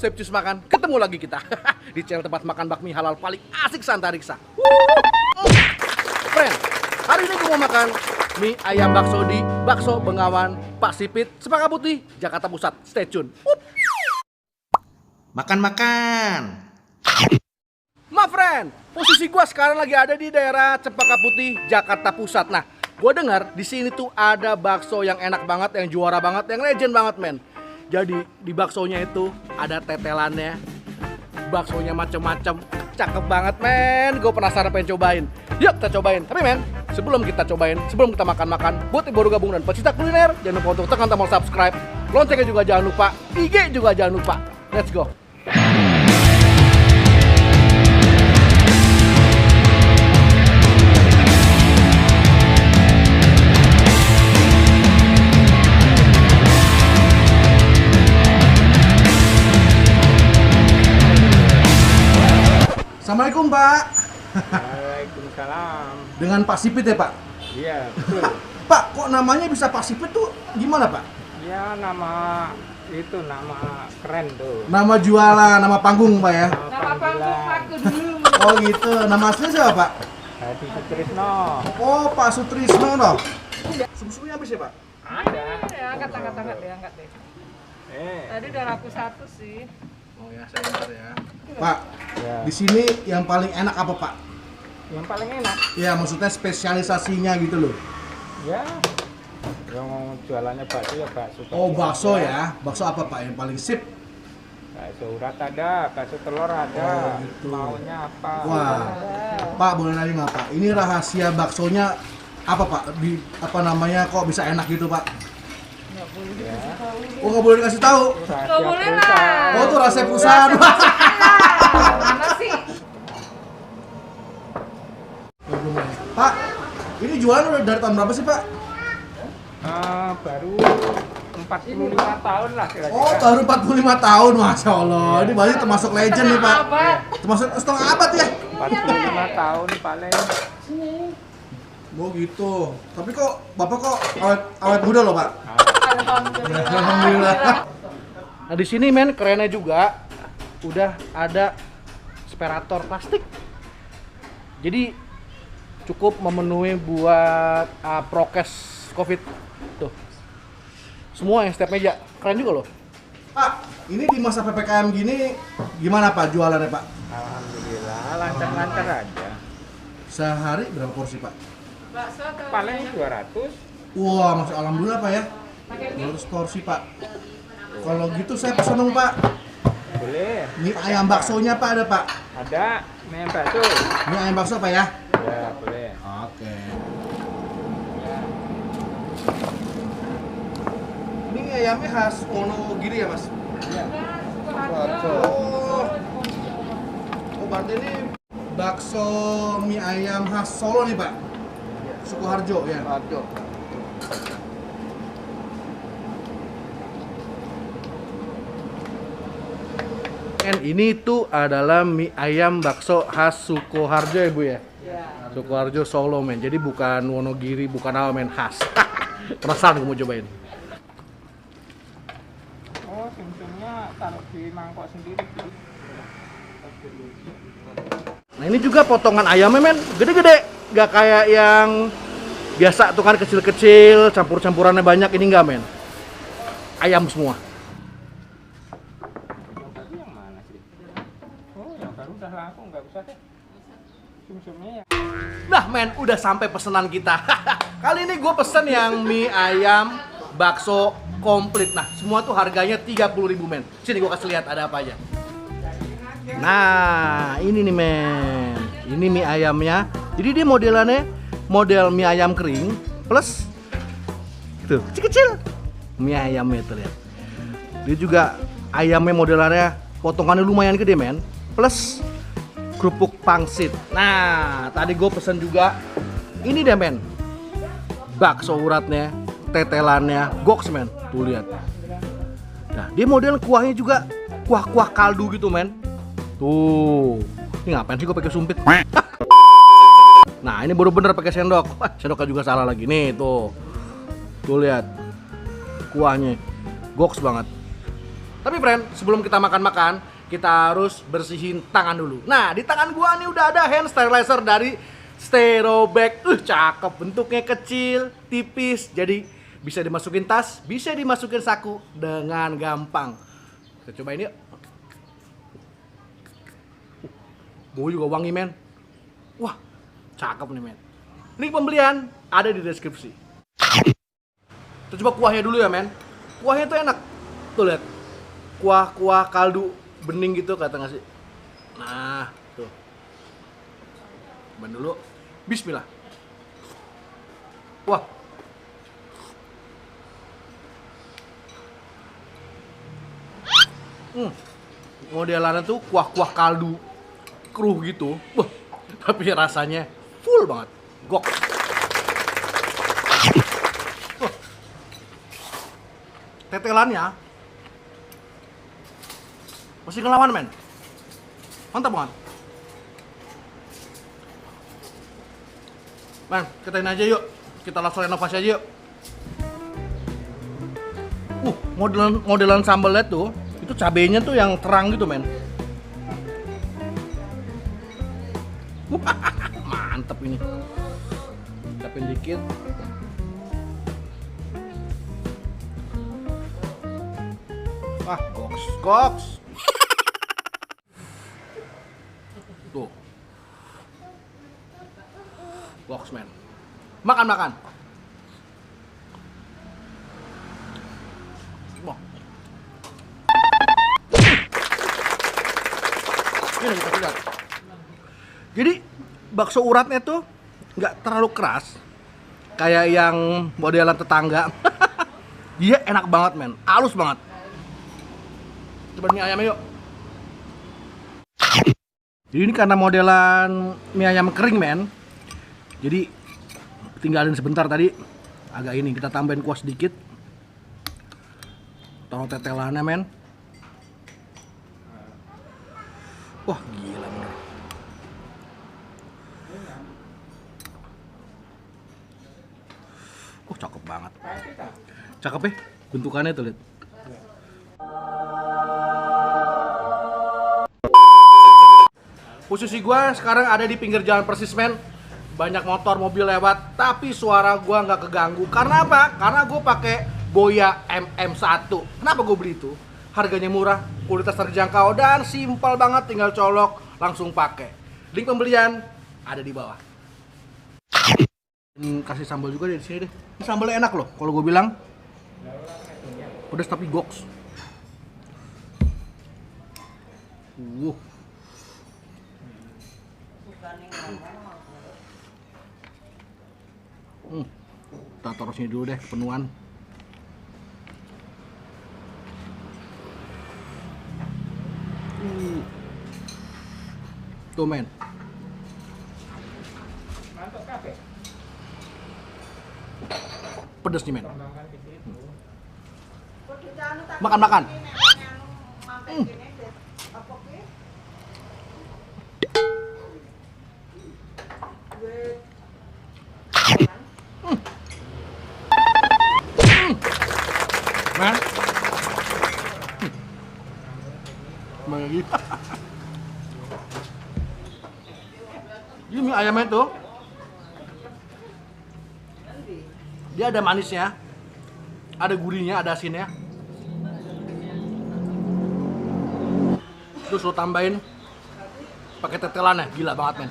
Chef Cus Makan, ketemu lagi kita di channel tempat makan bakmi halal paling asik Santariksa. Friend, hari ini gue mau makan mie ayam bakso di Bakso Bengawan Pak Sipit, Sepaka Putih, Jakarta Pusat. Stay tune. Makan-makan. Ma friend, posisi gua sekarang lagi ada di daerah Cempaka Putih, Jakarta Pusat. Nah, gua dengar di sini tuh ada bakso yang enak banget, yang juara banget, yang legend banget, men. Jadi di baksonya itu ada tetelannya, baksonya macem-macem, cakep banget, men. Gue penasaran pengen cobain. Yuk kita cobain. Tapi men, sebelum kita cobain, sebelum kita makan-makan, buat yang baru gabung dan pecinta kuliner, jangan lupa untuk tekan tombol subscribe, loncengnya juga jangan lupa, IG juga jangan lupa. Let's go. Assalamualaikum Pak. Waalaikumsalam. Dengan Pak Sipit ya Pak? Iya, betul. Pak, kok namanya bisa Pak Sipit tuh gimana Pak? Ya nama keren tuh. Nama jualan, nama panggung Pak ya? Nama panggung aku dulu. Oh gitu, nama aslinya siapa Pak? Hadi Sutrisno. Oh Pak Sutrisno dong. Susu-susunya habis ya Pak? Ada. Ya, angkat deh. Tadi udah raku satu sih. Oh ya, saya bentar ya. Pak, Ya. di sini yang paling enak apa Pak? Yang paling enak. Ya maksudnya spesialisasinya gitu loh. Ya. Yang jualannya bakso ya bakso. Oh bakso ya, bakso apa Pak yang paling sip? Bakso urat ada, bakso telur ada. Oh, gitu. Maunya apa? Wah, Pak boleh nanya nggak Pak? Ini rahasia baksonya apa Pak? Di apa namanya kok bisa enak gitu Pak? Ya. Oh nggak boleh dikasih tahu. Nggak boleh lah. perusahaan. Oh itu rahasia perusahaan. Mana sih? Pak, ini jualan udah dari tahun berapa sih Pak? Baru 45 tahun lah kira-kira. Oh baru 45 tahun, Masya Allah. Ini berarti termasuk legend nih Pak. Abad. Termasuk setengah abad ya? 45 tahun paling. Oh gitu. Tapi kok Bapak kok awet muda loh Pak? Alhamdulillah. Alhamdulillah. Nah di sini men kerennya juga udah ada separator plastik. Jadi cukup memenuhi buat prokes COVID tuh. Semua yang setiap meja keren juga loh. Pak, ini di masa PPKM gini gimana Pak jualannya Pak? Alhamdulillah lancar-lancar aja. Sehari berapa porsi Pak? Bakso atau Paling 200. Wah, masuk alhamdulillah Pak ya. 200 porsi Pak. Kalau gitu saya pesan dong Pak. Boleh. Mie ayam baksonya Pak ada Pak. Ada mie ayam bakso. Mie ayam bakso Pak ya? Ya, boleh. Oke. Ini mie ayamnya khas Wonogiri ya Mas? Ya. Bakso. Oh berarti ini bakso mie ayam khas Solo nih Pak? Sukoharjo ya? Sukoharjo. Ini tuh adalah mie ayam bakso khas Sukoharjo ya Bu ya? Ya. Sukoharjo Solo men, jadi bukan Wonogiri, bukan apa men, khas. Penasaran gue mau cobain. Oh, sumsumnya taruh di mangkok sendiri. Nah ini juga potongan ayamnya men, gede-gede. Gak kayak yang biasa tuh kan kecil-kecil, campur-campurannya banyak, ini enggak men. Ayam semua. Yang baru yang mana sih? Oh, yang baru udah laku, nggak usah deh. Sumsumnya ya. Nah men, udah sampai pesanan kita. Kali ini gue pesen yang mie ayam bakso komplit. Nah semua tuh harganya 30.000 men. Sini gue kasih lihat ada apa aja. Nah ini nih men, ini mie ayamnya. Jadi dia modelannya model mie ayam kering plus tuh kecil-kecil mie ayamnya tuh lihat. Dia juga ayamnya modelannya potongannya lumayan gede men, plus kerupuk pangsit. Nah, tadi gue pesen juga ini deh men, bakso uratnya, tetelannya, goks men. Tuh lihat. Nah, dia model kuahnya juga kuah-kuah kaldu gitu men. Tuh, ini ngapain sih gue pakai sumpit? Nah, ini baru bener pakai sendok. Wah, sendoknya juga salah lagi nih tuh. Tuh lihat, kuahnya, goks banget. Tapi friend, sebelum kita makan-makan, kita harus bersihin tangan dulu. Nah, di tangan gua nih udah ada hand sterilizer dari Sterobag. Cakep, bentuknya kecil, tipis, jadi bisa dimasukin tas, bisa dimasukin saku dengan gampang. Kita cobain yuk. Bau juga wangi, men. Wah, cakep nih, men. Link pembelian ada di deskripsi. Kita coba kuahnya dulu ya, men. Kuahnya tuh enak. Tuh lihat. Kuah kaldu bening gitu, kata nggak sih? Nah, tuh. Cobain dulu. Bismillah. Wah. Modelannya tuh kuah kaldu kruh gitu. Wah, tapi rasanya full banget. Gok. Wah. Tetelannya masih ngelawan, men. Mantap banget. Men, kita ini aja yuk. Kita langsung renovasi aja yuk. Modelan sambalnya tuh, itu cabenya tuh yang terang gitu, men. Mantep ini. Tapin dikit. Ah, goks. Tuh. Goks, men. Makan. Wah. Ini kita lihat. Jadi bakso uratnya tuh nggak terlalu keras kayak yang modelan tetangga. Dia enak banget, men. Halus banget. Coba mie ayamnya yuk. Jadi ini karena modelan mie ayam kering, men. Jadi tinggalin sebentar tadi. Agak ini kita tambahin kuah sedikit. Taruh tetelannya, men. Wah, gila bener. Cakep banget. Cakep ya bentukannya tuh, lihat. Posisi gua sekarang ada di pinggir jalan persis, men. Banyak motor, mobil lewat, tapi suara gua nggak keganggu. Karena apa? Karena gua pakai Boya MM1. Kenapa gua beli itu? Harganya murah, kualitas terjangkau, dan simpel banget, tinggal colok langsung pakai. Link pembelian ada di bawah. Kasih sambal juga di sini deh. Ini sambalnya enak loh, kalau gue bilang. Pedas tapi goks. Kita taruh sini dulu deh, kepenuhan. Tuh, men. Mantap kafe. Pedes nih, men. Makan. Men. Lagi. Ini mie ayamnya tuh, dia ada manisnya, ada gurihnya, ada asinnya. Terus lo tambahin pakai tetelannya, gila banget, men.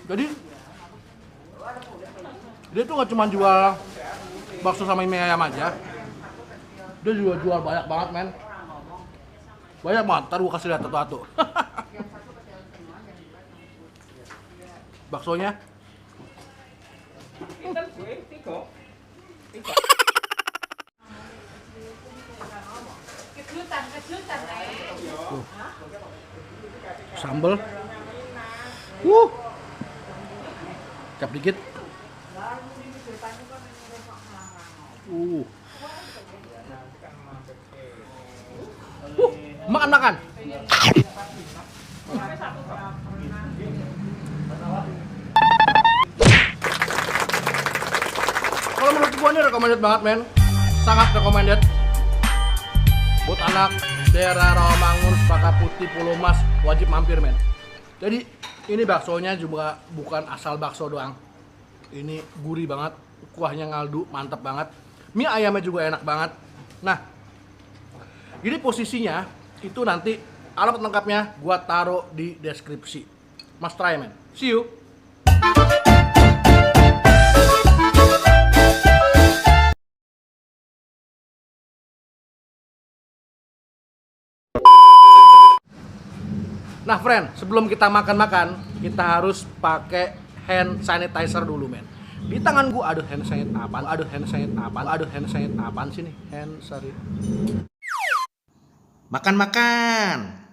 Jadi dia tuh nggak cuma jual bakso sama mie ayam aja, dia juga jual banyak banget, men. Banyak banget, ntar gue kasih lihat satu-satu. Baksonya sambal, cap dikit, Makan. Kalau menurut gua ini recommended banget, men. Sangat recommended. Buat anak daerah Rawamangun, Sepaka Putih, Pulau Mas, wajib mampir, men. Jadi ini baksonya juga bukan asal bakso doang. Ini gurih banget, kuahnya ngaldu, mantap banget. Mie ayamnya juga enak banget. Nah, jadi posisinya itu nanti alamat lengkapnya gua taruh di deskripsi. Mas try, men. See you. Nah, friend, sebelum kita makan-makan, kita harus pakai hand sanitizer dulu, men. Di tangan gua ada hand sanitizer apaan sih nih? Hand sanitizer. Makan-makan.